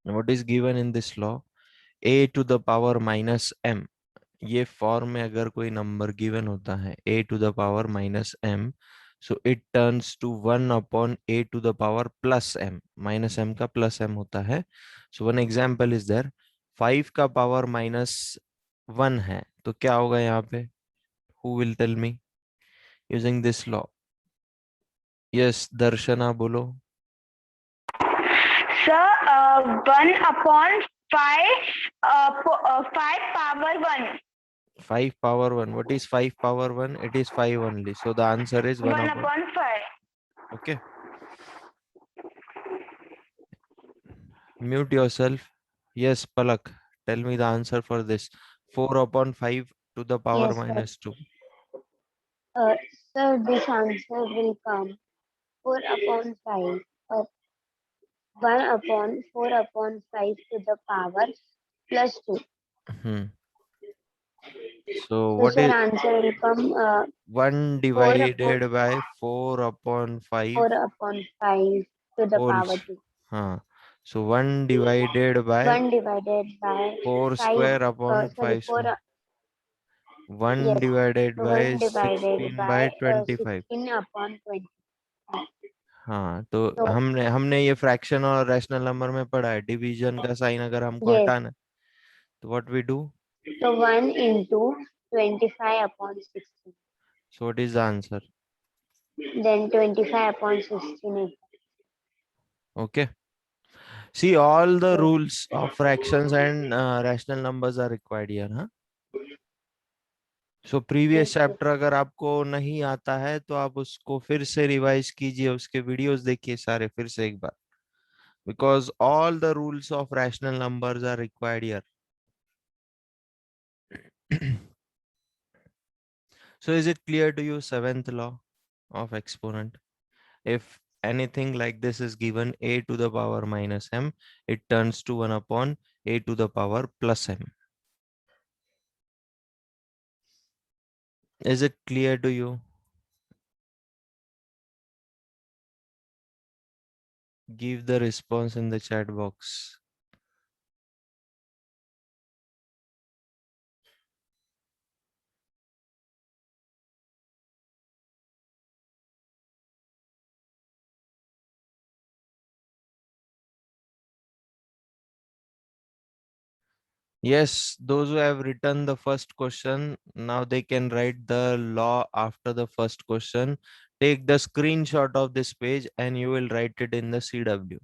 What is given in this law? A to the power minus m. ये form में अगर कोई number given होता है a to the power minus m, so it turns to 1 upon a to the power plus m. minus m का plus m होता है. So one example is there. 5 का power minus 1 है, तो क्या होगा यहाँ पे? Who will tell me using this law? Yes, दर्शना बोलो. Sir, 1/5, 5 power 1. 5 power 1. What is 5 power 1? It is 5 only. So the answer is 1 1 upon. upon 5. Okay. Mute yourself. Yes, Palak. Tell me the answer for this. 4 upon 5 to the power Yes, sir. minus 2. Sir, this answer will come 4 upon 5 or 1 upon 4 upon 5 to the power plus 2. Hmm. So So, what sir, is answer will come 1 4 upon divided by 4 upon 5 4 upon 5 to the whole? power 2. Huh. So 1 divided by 1 divided by 4 5, square upon sorry, 5 4, square. 1 yes, divided so by 1 divided 16 by by 25. 16 upon 20. हाँ, तो So, हमने हमने ये fraction और rational number में पढ़ा है. Division का साइन अगर हमको yes, हटाना है, तो what we do? so 1 into 25 upon 16. So what is the answer? Then 25 upon 16 is Okay. See, all the yes. rules of fractions and rational numbers are required here. Huh? So previous Yes, chapter अगर आपको नहीं आता है तो आप उसको फिर से रिवाइज कीजिए, उसके वीडियोस देखिए सारे फिर से एक बार. Because all the rules of rational numbers are required here. So is it clear to you seventh law of exponent? If anything like this is given a to the power minus m, it turns to 1 upon a to the power plus m. Is it clear to you? Give the response in the chat box. Yes, those who have written the first question, now they can write the law after the first question. Take the screenshot of this page and you will write it in the CW.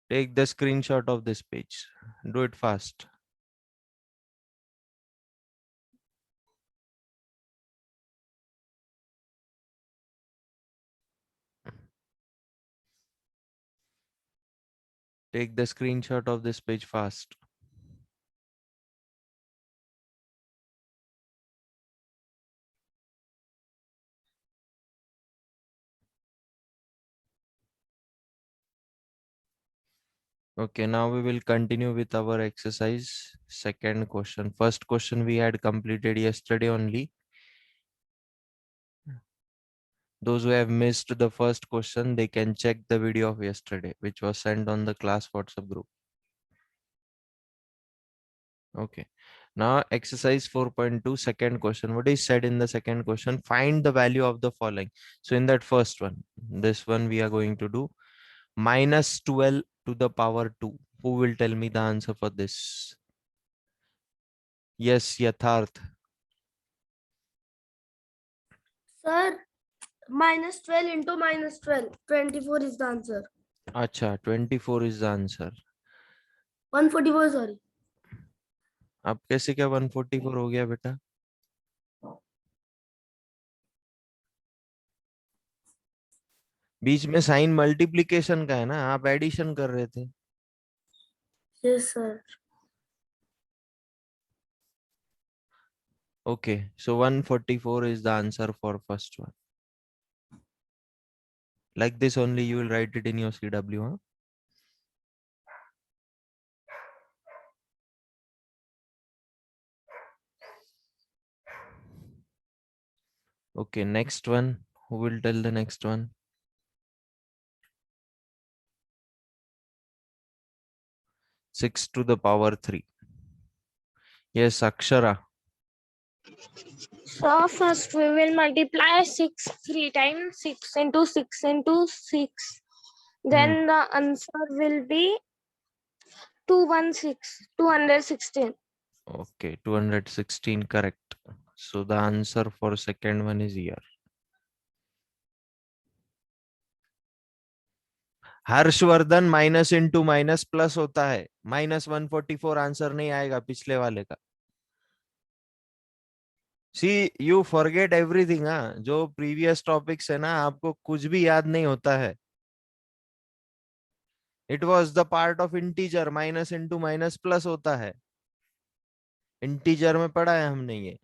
Take the screenshot of this page. Do it fast. Take the screenshot of this page fast. Okay, now we will continue with our exercise. Second question. First question we had completed yesterday only. Those who have missed the first question, they can check the video of yesterday, which was sent on the class WhatsApp group. Okay. Now exercise 4.2, second question. What is said in the second question? Find the value of the following. So in that first one, this one we are going to do minus 12 to the power 2. Who will tell me the answer for this? Yes, Yatharth. Sir, minus 12 into minus 12. 24 is the answer. Acha, 24 is the answer. 144, sorry. अब कैसे क्या 144 हो गया बेटा? बीच में sign multiplication का है ना, आप एडिशन कर रहे थे. Yes, sir. Okay, so 144 is the answer for first one. Like this only you will write it in your CW. Huh? Okay, next one. Who will tell the next one? 6 to the power 3. Yes, Akshara. So first we will multiply 6 3 times, 6 into 6 into 6. Then the answer will be 216. Okay, 216 correct. So the answer for second one is here. Harshvardhan minus into minus plus होता है, -144 answer नहीं आएगा पिछले वाले का. सी you forget everything. हाँ, जो previous topics है ना, आपको कुछ भी याद नहीं होता है. It was the part of integer. Minus into minus plus होता है, इंटीजर में पढ़ा है हमने ये.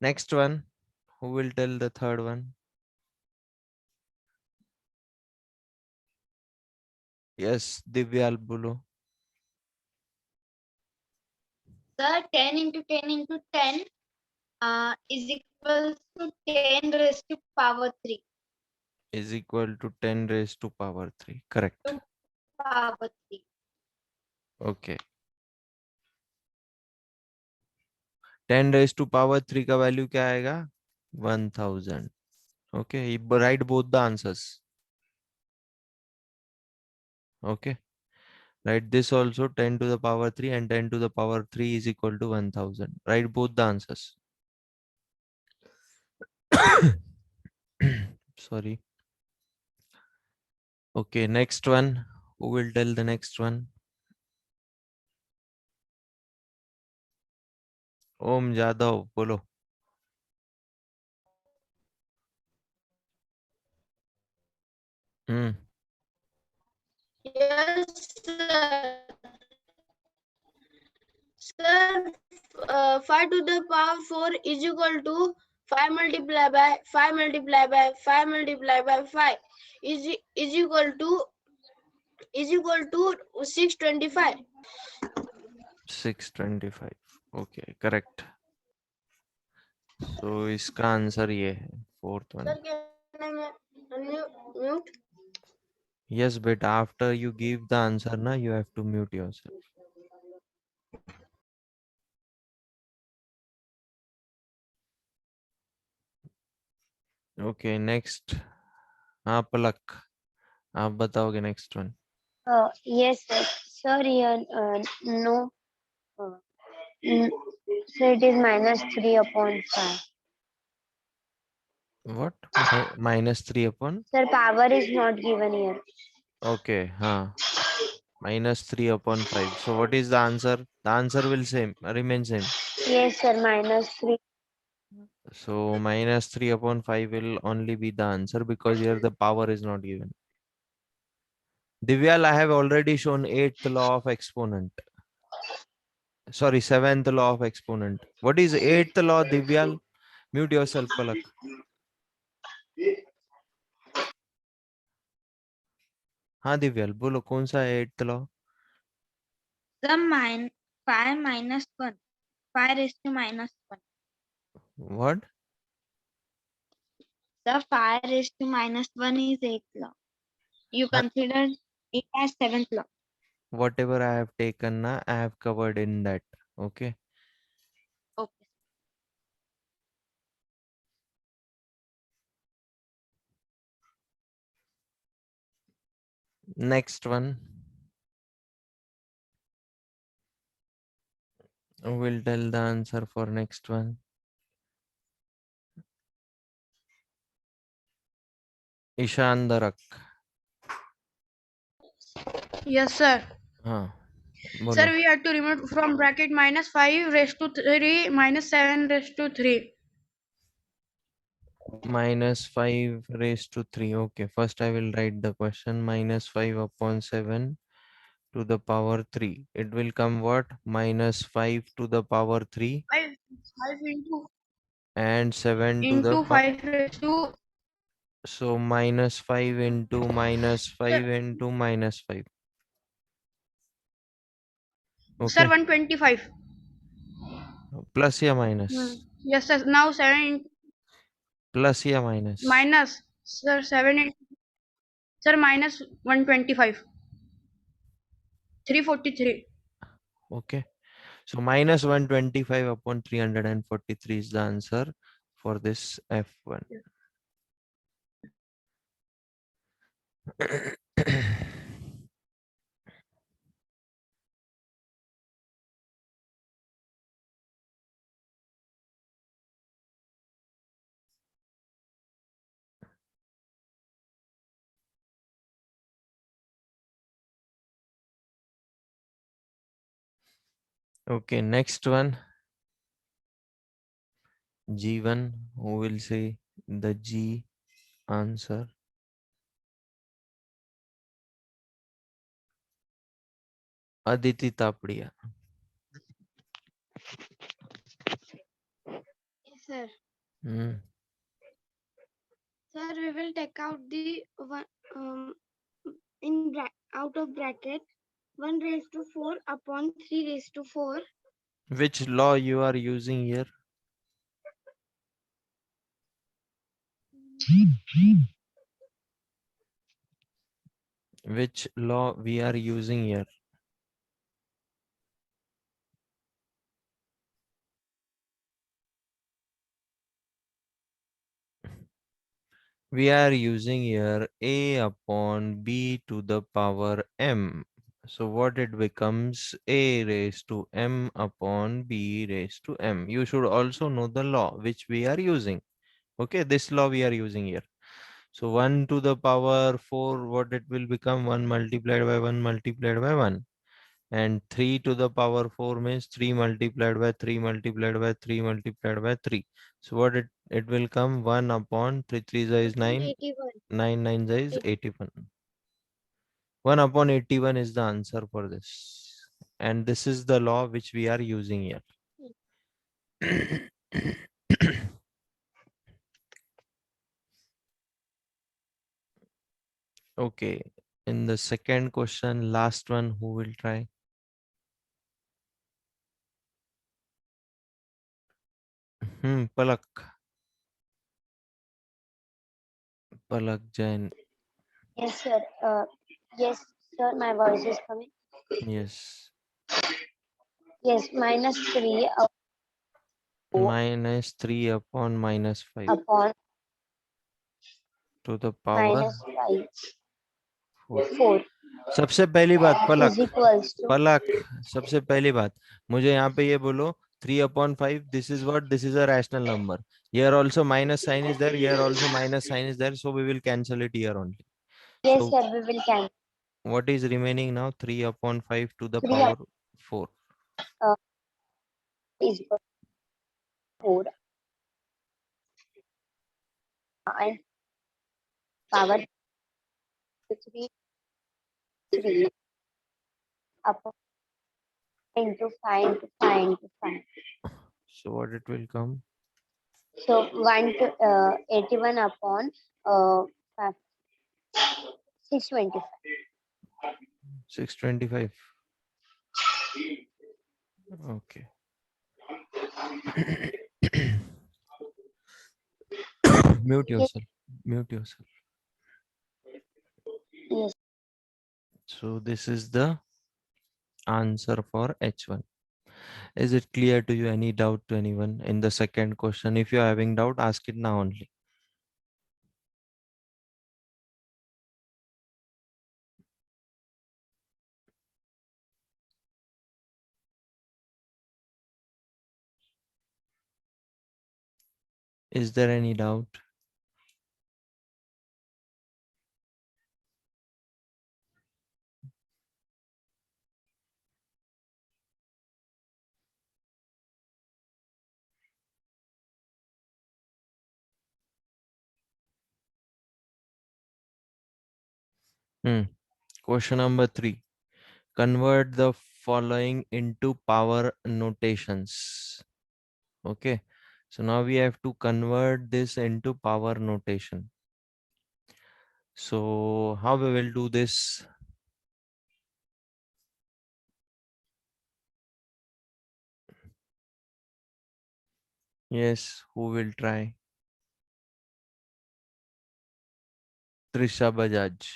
Next one, who will tell the third one? Yes, Divyal बोलो. Sir, 10 into 10 into 10 is equal to 10 raised to power 3. Is equal to 10 raised to power 3. Correct. Power 3. Okay. 10 raised to power 3 का value क्या आएगा? 1000. Okay, write both the answers. Okay, write this also. 10 to the power 3 and 10 to the power 3 is equal to 1000. Write both the answers. Sorry. Okay, next one. Who will tell the next one? Om Jadhav बोलो. Yes, sir. Sir, 5 to the power 4 is equal to 5 multiplied by 5 multiplied by 5 multiplied by 5 is equal to 625. 625. Okay, correct. So इसका answer ये है, fourth one. Sir, can I unmute? Yes, but after you give the answer, na, you have to mute yourself. Okay, next. हाँ पलक, आप बताओगे next one. Yes, sir. Sir, here, no. So it is -3 upon 5. What? -3 upon? Sir, power is not given here. Okay, हाँ. -3 upon 5. So what is the answer? The answer will remain same. Yes, sir, -3. So -3 upon 5 will only be the answer because here the power is not given. Divyal, I have already shown 8th law of exponent. Sorry, 7th law of exponent. What is 8th law, Divyal? Mute yourself, Palak. हाँ दिव्याल बोलो, कौन सा है 8th law? Sum 5 minus 1. 5 raised to -1. What? The 5 raised to -1 is 8th law. You consider it as 7th law. Whatever I have taken, na, I have covered in that. Okay. Okay. Next one. We'll tell the answer for next one. Ishan Darak. Yes, sir. हाँ. Sir, बोलो. we have to remove from bracket -5 raised to 3 -7 raised to 3. -5 raised to 3. Okay. First I will write the question. -5 upon 7 to the power 3. It will come what? -5 to the power 3 5 into and 7 to the 5 raised to. so -5 into -5 into -5. Sir, Okay. 125. Plus या minus? Yes, sir. Now 7 Plus या minus? minus. Sir, 7. Sir, minus 125. 343. Okay. So minus 125 upon 343 is the answer for this F1. Okay, next one. G1, who will say the G answer? Aditi Tapadia. Yes, sir. Hmm. Sir, we will take out the one out of bracket 1 raised to 4 upon 3 raised to 4. Which law you are using here? Which law we are using here? We are using here a upon b to the power m. So what it becomes? A raised to m upon b raised to m. You should also know the law which we are using. Okay, this law we are using here. So 1 to the power 4, what it will become? 1 multiplied by 1 multiplied by 1. And 3 to the power 4 means 3 multiplied by 3 multiplied by 3 multiplied by 3. So what it will come? 1 upon 3 3 is 9, 81. 9 9 is 81. 1 upon 81 is the answer for this. And this is the law which we are using here. Okay, in the second question, last one, who will try? Palak. Palak Jain. Yes, sir. Yes, sir. My voice is coming. Yes. Yes, minus 3 Minus 3 upon minus 5 upon to the power minus 5 4. 4 सबसे पहली बात is Palak equals to पलक सबसे पहली बात मुझे यहाँ पे ये बोलो 3 upon 5, this is what? This is a rational number. Here also minus sign is there, here also minus sign is there, so we will cancel it here only. yes, So sir. We will cancel what is remaining now? 3 upon 5 to the 3 power 4. is equal to 4 and power 3 3 upon into 5 into 5 into 5. So what it will come? So 1 to 81 upon 5, 625. 625. Okay. Mute yourself. Mute yourself. Yes. So this is the answer for H1. Is it clear to you? Any doubt to anyone in the second question? If you're having doubt, ask it now only. Is there any doubt? Question number 3. Convert the following into power notations. Okay. So now we have to convert this into power notation. So how we will do this? Yes, who will try? Trisha Bajaj.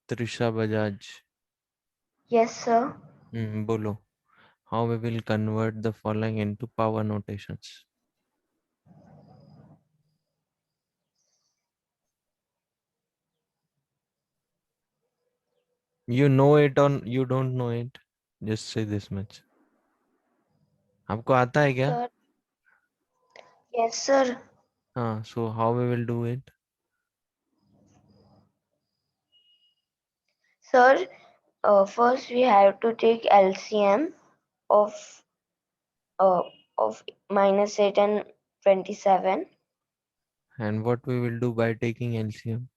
Trisha Bajaj. Yes, sir. Bolo. How we will convert the following into power notations? You know it or you don't know it? Just say this much. आपको आता है क्या? Sir. Yes, sir. हाँ, so how we will do it? Sir, first we have to take LCM of uh, of -8 and 27. And what we will do by taking LCM?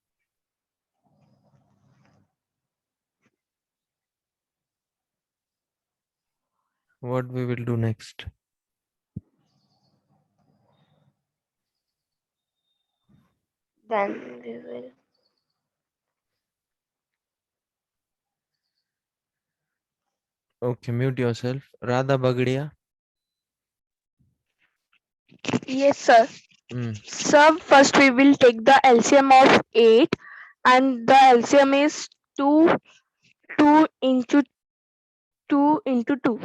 What we will do next? Then we will. Okay, mute yourself. Radha Bagdiya. Yes, sir. Hmm. So first we will take the LCM of 8 and the LCM is 2 into 2 into 2.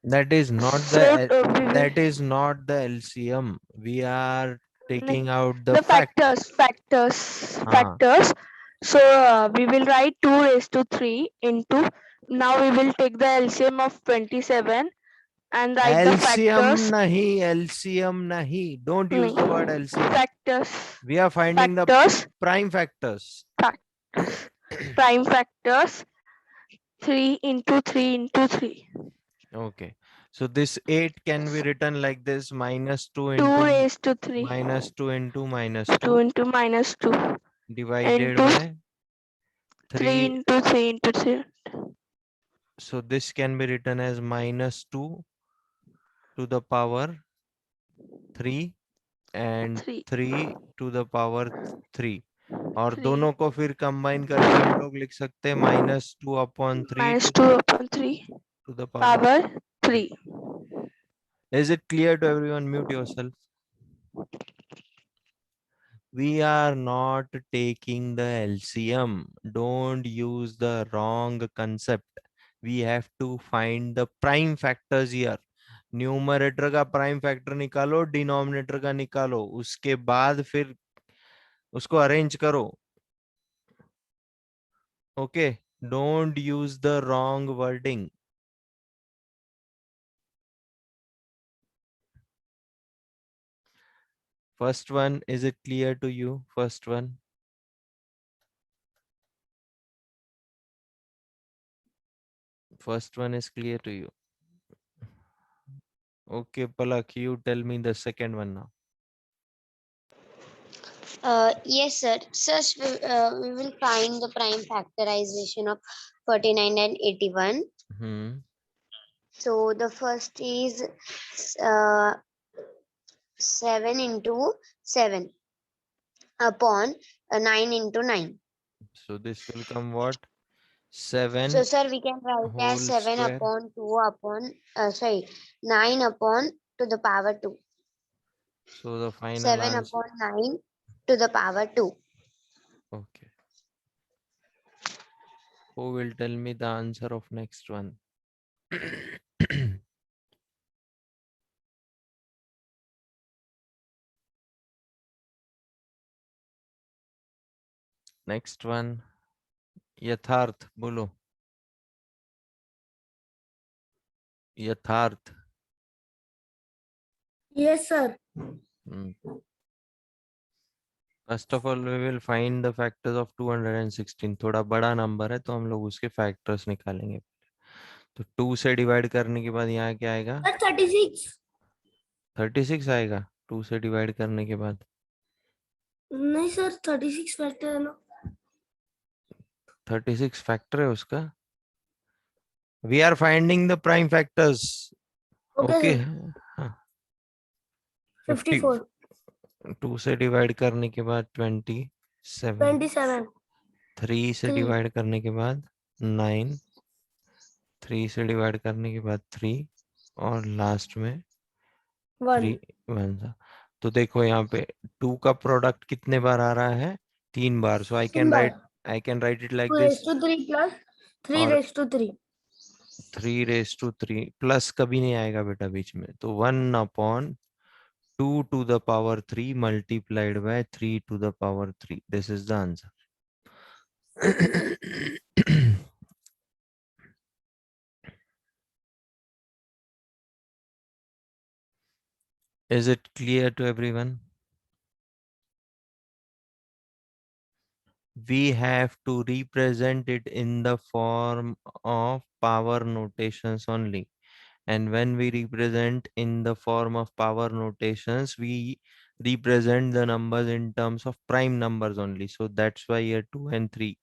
That is not So we will that is not the LCM. We are taking out the the fact. factors. हाँ. So we will write 2 raised to 3 into, now we will take the LCM of 27 and write the factors. LCM nahi. Don't use the word LCM. Factors. We are finding the Factors. prime factors. Prime factors. 3 into 3 into 3. Okay. So this 8 can be written like this: -2 2 into raised to 3. -2 into -2 into -2. divided Into by 3 3. into 3 into 3. So this can be written as -2 to the power 3 and 3. 3 to the power 3. और 3. दोनों को फिर combine करके हम लोग लिख सकते हैं -2 upon 3 -2 upon 3 to the power. power 3. Is it clear to everyone? Mute yourself. We are not taking the LCM. Don't use the wrong concept. We have to find the prime factors here. Numerator का prime factor निकालो, denominator का निकालो, उसके बाद फिर उसको arrange करो. Okay, don't use the wrong wording. First one, is it clear to you? First one. First one is clear to you. Okay, Palak, you tell me the second one now. Yes, sir. First, we will find the prime factorization of 49 and 81. So the first is 7 into 7 upon 9 into 9. So this will come what? 7 So, sir, we can write whole as 7 square. upon 2 upon, 9 upon to the power 2. So the final 7 answer. upon 9 to the power 2. Okay. Who will tell me the answer of next one? Next one. यथार्थ बोलो. यथार्थ. Yes, sir. First of all, we will find the factors of 216. थोड़ा बड़ा number है तो हम लोग उसके फैक्टर्स निकालेंगे. तो 2 से डिवाइड करने के बाद यहाँ क्या आएगा? 36. 36 आएगा 2 से डिवाइड करने के बाद. नहीं सर, 36 फैक्टर है ना. 36 फैक्टर है उसका. We are finding the prime factors. Okay, Okay. sir. 50. 54. 2 से डिवाइड करने के बाद 27. 27. 3 से 3. डिवाइड करने के बाद 9. 3 से डिवाइड करने के बाद 3 और लास्ट में 3 1 1 था। तो देखो यहाँ पे 2 का प्रोडक्ट कितने बार आ रहा है? 3 बार। सो तीन बार I can write it like 2 this. raised to 3 plus 3 और raised to 3. 3 प्लस कभी नहीं आएगा बेटा बीच में, तो 1/2 to the power 3 multiplied by 3 to the power 3. This is the answer. Is it clear to everyone? We have to represent it in the form of power notations only. And when we represent in the form of power notations, we represent the numbers in terms of prime numbers only. So that's why here 2 and 3.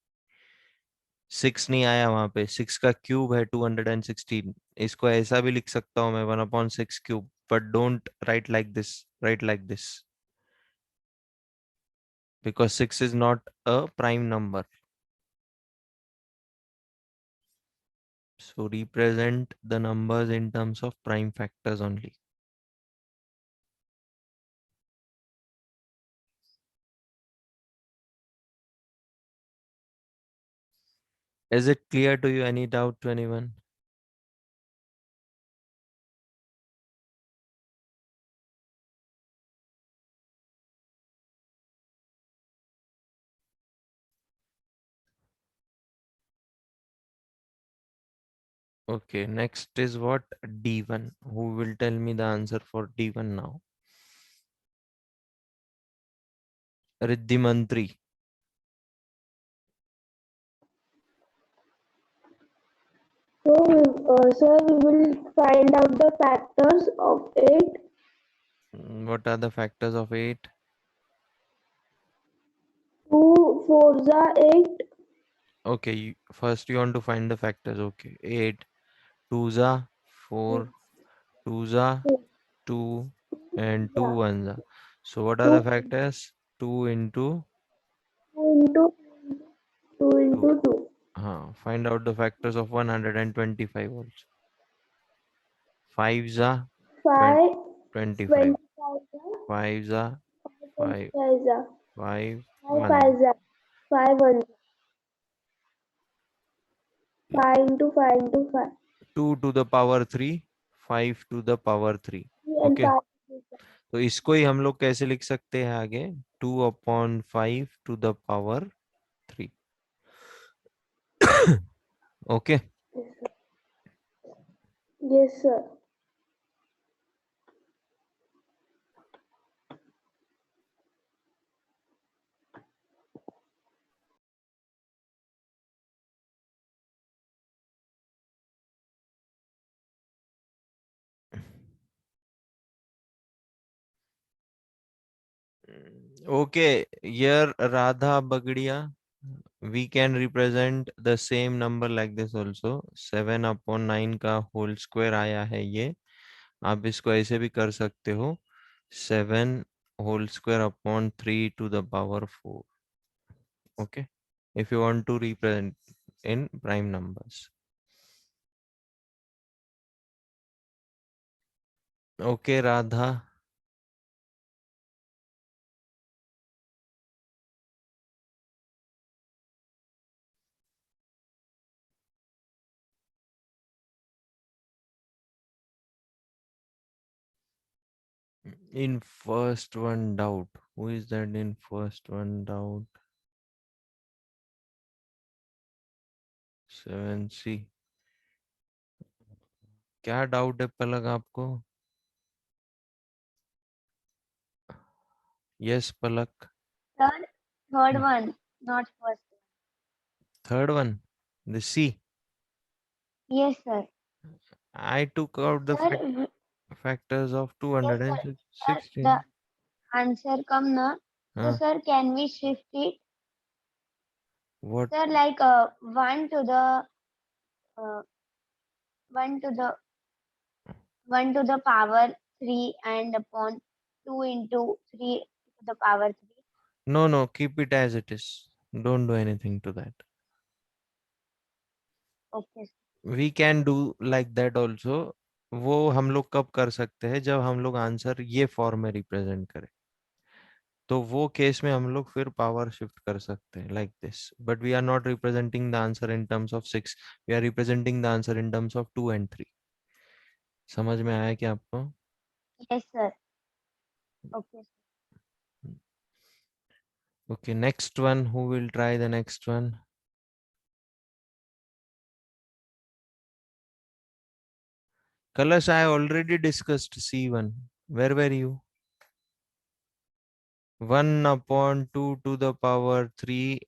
6 नहीं आया वहां पे, 6 का cube है 216. इसको ऐसा भी लिख सकता हूं मैं 1/6 cube, but don't write like this. Write like this because 6 is not a prime number. So represent the numbers in terms of prime factors only. Is it clear to you? Any doubt to anyone? Okay, next is what? D1. Who will tell me the answer for D1 now? Riddhi Mantri. So, sir, we will find out the factors of 8. What are the factors of 8? 2 4s are 8. Okay, first you want to find the factors. Okay, 8. 2s are 4. 2s are 2 and 2 1s are. So what are the 2 factors? 2 into into 2 2. into 2. Find out the factors of 125 also. 5s are 5 25. 25 5s are 5. 5 5 5 1. 5 1 5 into 5 into 5 2 to the power 3. 5 to the power 3. and Okay. 5 तो इसको ही हम लोग कैसे लिख सकते हैं आगे? 2/5 to the power 3. Okay. yes sir. Okay, here Radha Bagdiya, we can represent the same number like this also. 7/9 का होल स्क्वायर आया है ये. आप इसको ऐसे भी कर सकते हो. 7 whole square upon 3 to the power 4. Okay, if you want to represent in prime numbers. Okay, Radha. In first one doubt. Who is that in first one doubt? 7C. क्या डाउट है पलक आपको? Yes, Palak. Third one, not first. Third one, the C. Yes, sir. I took out the Sir, w- factors of yes, sir. Sir, 216. the answer come na. So, Huh? sir, can we shift it? What? Sir, like uh, 1 to the 1 to the power 3 and upon 2 into 3 to the power 3. No, no, keep it as it is. Don't do anything to that. Okay. We can do like that also. वो हम लोग कब कर सकते हैं, जब हम लोग आंसर ये फॉर्म में रिप्रेजेंट करें, तो वो केस में हम लोग फिर पावर शिफ्ट कर सकते हैं like this. But we are not representing the answer in terms of 6, we are representing the answer in terms of 2 and 3। समझ में आया क्या आपको? Yes, sir. Okay. Okay, next one. Who will try the next one? Kalash, I already discussed C1. Where were you? 1 upon 2 to the power 3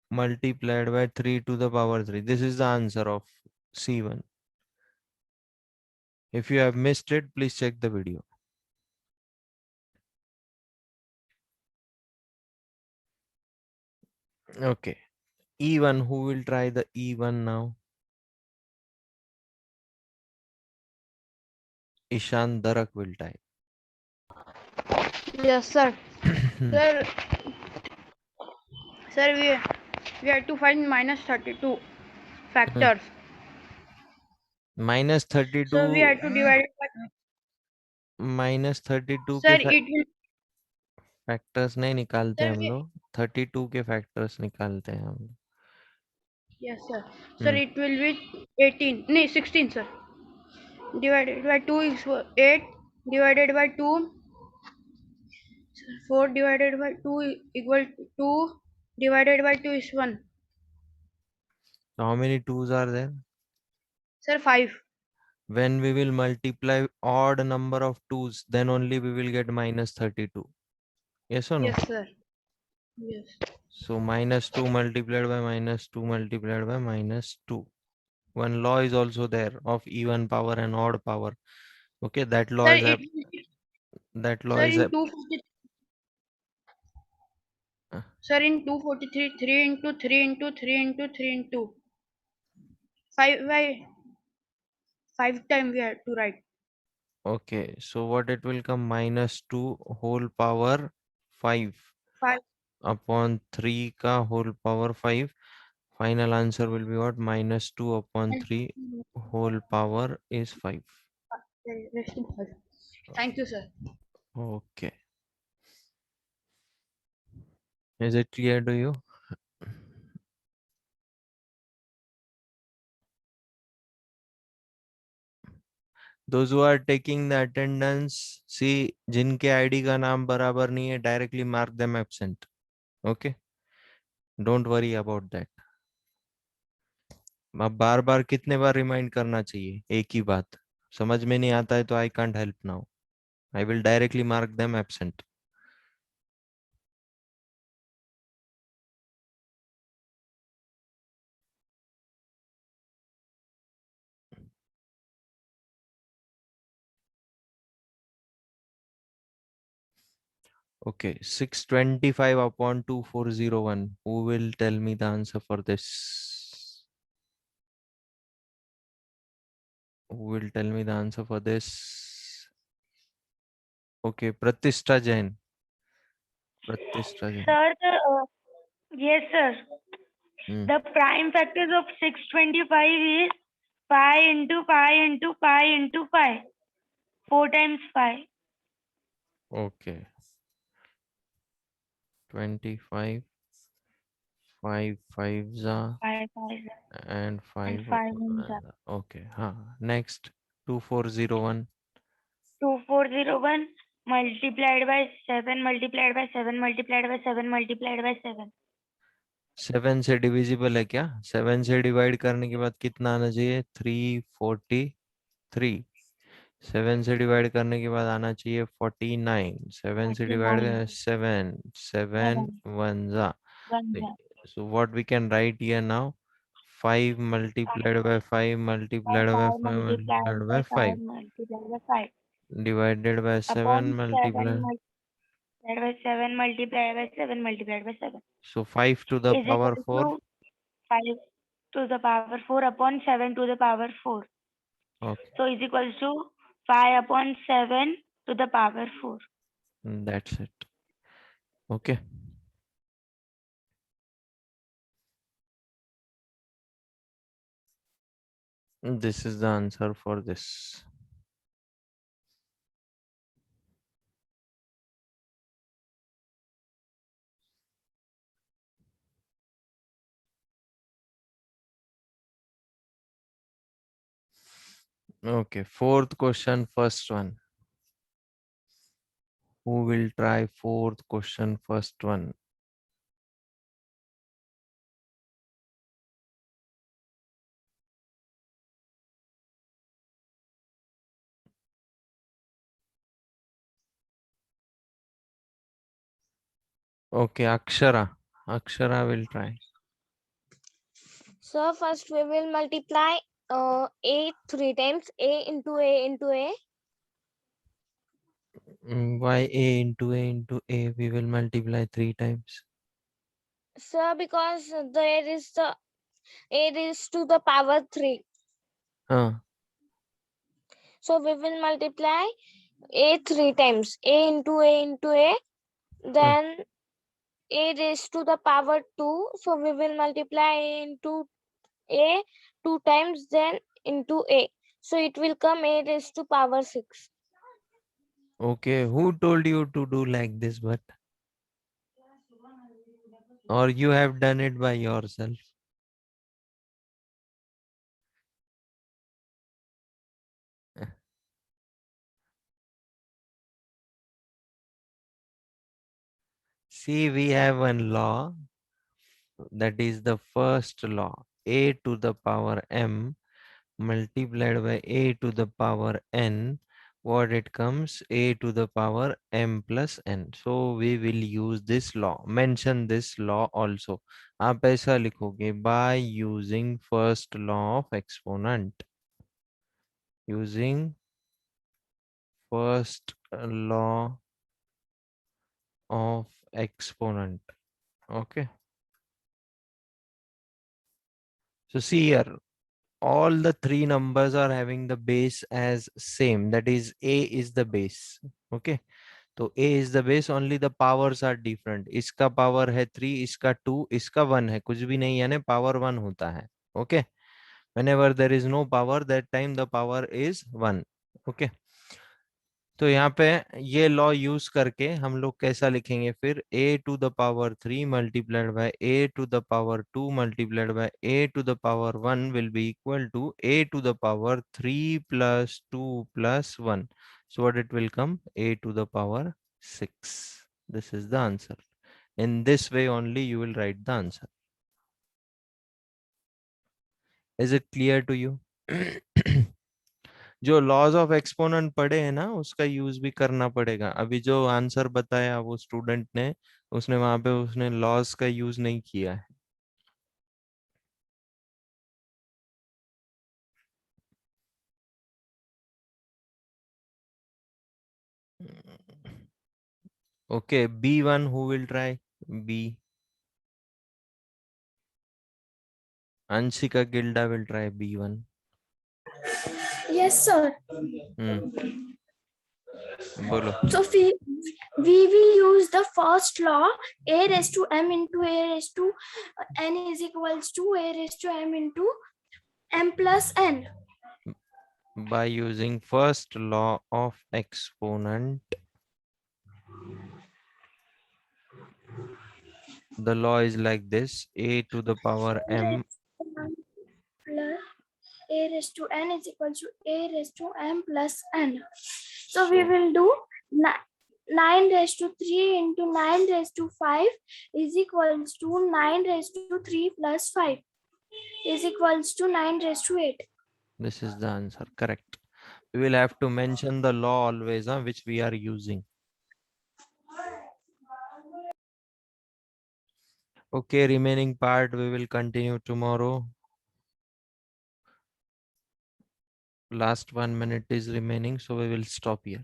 multiplied by 3 to the power 3. This is the answer of C1. If you have missed it, please check the video. Okay. E1, who will try the E1 now? Ishan Darak will try. Yes, sir. Sir, sir, we have to find minus 32 factors. minus So we 32 have to divide it by. minus 32 Sir, के it will. Factors नहीं निकालते Sir, हम लोग, 32 के factors निकालते हैं हम लोग। yes, sir. Sir, it will be 18. No, 16, sir. Divided by 2 is 8. Divided by 2. 4 divided by 2 equal to 2. Divided by 2 is 1. So how many 2s are there? Sir, 5. When we will multiply odd number of 2s, then only we will get minus 32. Yes or no? Yes, sir. Yes. So minus 2 multiplied by minus 2 multiplied by minus 2. One law is also there of even power and odd power. Okay, that law Sir, is it will be, that law sir, is in 240. Sir, in 243, 3 into 3 into 3 into 3 into 5 by 5 time we have to write. okay. So what it will come, minus 2 whole power 5 5. upon 3 ka whole power 5. Final answer will be what? Minus 2 upon 3 whole power is 5. Rest to 5. Thank you, sir. Okay. Is it clear to you? Those who are taking the attendance, see, जिनके ID का नाम बराबर नहीं है, directly mark them absent. Okay? Don't worry about that. अब बार बार कितने बार remind करना चाहिए एक ही बात? समझ में नहीं आता है तो I can't help now. I will directly mark them absent. Okay, 625 upon 2401. Who will tell me the answer for this? Who will tell me the answer for this? Okay, Pratishtha Jain. Pratishtha Jain. Sir, yes, sir. Hmm. The prime factors of 625 is pi into pi into pi into pi. 4 times pi. Okay. 25, 5 fives are, 5 5 and 5. 5 ones are. Okay. Next, 2401. 2401 multiplied by 7 multiplied by 7 multiplied by 7 multiplied by 7. 7 से divisible है क्या? 7 से divide करने के बाद कितना आना चाहिए? 343. 7 से डिवाइड करने के बाद आना चाहिए 49. 7 से डिवाइड 49. 7 7 1 जा. So what we can write here now? 5 multiplied by 5 multiplied by 5 multiplied by 5 multiplied by 5 divided by 7 upon 7 multiplied. multiplied by 7 multiplied by 7 multiplied by 7 So 5 to the is power equal 4. to 5 to the power 4 upon 7 to the power 4. Okay, So is equal to 5 upon 7 to the power 4. that's it. Okay. This is the answer for this. Okay, fourth question, first one. Who will try fourth question, first one? Okay, Akshara. Akshara will try. So first we will multiply a 3 times, a into a into a. Why a into a into a? We will multiply 3 times. So because there is the a is to the power 3. Huh. So we will multiply a 3 times, a into a into a. Then a raised to the power 2. So we will multiply a into a 2 times, then into a. So it will come a raised to power 6. Okay, who told you to do like this, but? Or you have done it by yourself? See, we have one law. That is the first law. A to the power m multiplied by a to the power n. What it comes? A to the power m plus n. So we will use this law. Mention this law also. आप ऐसा लिखोगे by using first law of exponent. Using first law of exponent. Okay. So see here, all the three numbers are having the base as same. That is, a is the base. Okay. तो a is the base, only the powers are different. इसका power है 3, इसका 2, इसका 1 है, कुछ भी नहीं, यानी power 1 होता है. Okay. Whenever there is no power, that time the power is 1. Okay. तो यहाँ पे ये लॉ यूज करके हम लोग कैसा लिखेंगे फिर? a to the power 3 multiplied by a to the power 2 multiplied by a to the power 1 will be equal to a to the power 3 plus 2 plus 1. So what it will come? A to the power 6. This is the answer. In this way only you will write the answer. Is it clear to you? जो laws of exponent पढ़े हैं ना, उसका use भी करना पड़ेगा. अभी जो आंसर बताया वो स्टूडेंट ने, उसने वहां पे उसने लॉज का यूज नहीं किया है. Okay, B1, who will try? B. Anshika Gilda will try B1. Yes, sir. बोलो. So we will use the first law, a raised to m into a raised to n is equals to a raised to m into m plus n. By using first law of exponent, the law is like this: a to the power m Plus a raised to n is equals to a raised to m plus n. So we will do 9 raised to 3 into 9 raised to 5 is equals to 9 raised to 3 plus 5 is equals to 9 raised to 8. This is the answer. Correct. We will have to mention the law always, which we are using. Okay, remaining part we will continue tomorrow. Last 1 minute is remaining, so we will stop here.